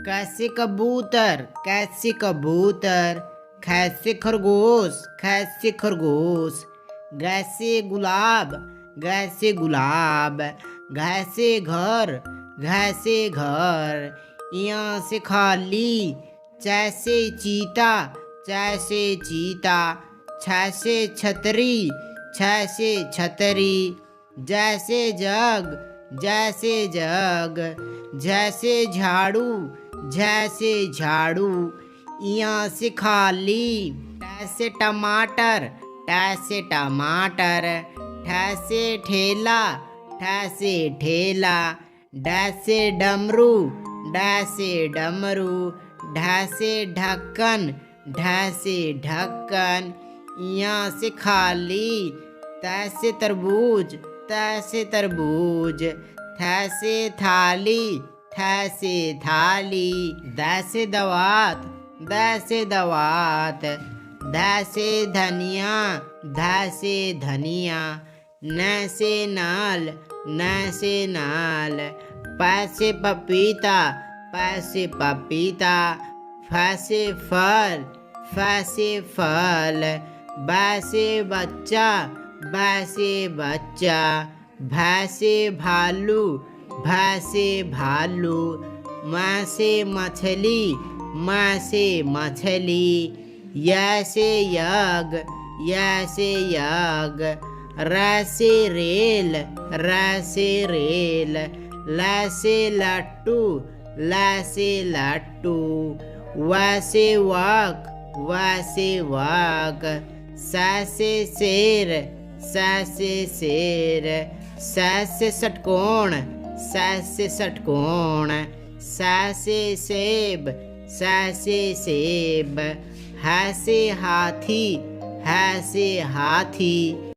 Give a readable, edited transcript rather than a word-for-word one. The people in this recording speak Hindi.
कैसे कबूतर कैसे कबूतर, कैसे खरगोश कैसे खरगोश, गैसे गुलाब गैसे गुलाब, घैसे घर घैसे घर, यहाँ से खाली जैसे चीता जैसे चीता, छैसे छतरी छैसे छतरी, जैसे जग जैसे जग, जैसे झाड़ू जैसे झाड़ू, यहाँ से खाली ऐसे टमाटर टैसे टमाटर, ठैसे ठेला ठैसे ठेला, डैसे डमरू डैसे डमरू, ढैसे ढक्कन ढैसे ढक्कन, यहाँ से खाली तैसे तरबूज तैसे तरबूज, थैसे थाली थैसे थाली, दैसे दवात दैसे दवात, धैसे धनिया धैसे धनिया, नैसे नाल नैसे नाल, पैसे पपीता पैसे पपीता, फैसे फल फैसे फल, बैसे बच्चा बैसे बच्चा, भैंसे भालू भैंसे भालू, मैसे मछली मैसे मछली, यैसे यग यैसे यग, रैसे रेल रैसे रेल, लैसे लट्टू लैसे लट्टू, वैसे वाक वैसे वाक, सैसे शेर सैसे शेर, सैसे षटकोण सैसे षटकोण, सैसे सेब सैसे सेब, हैसे हाथी हैसे हाथी।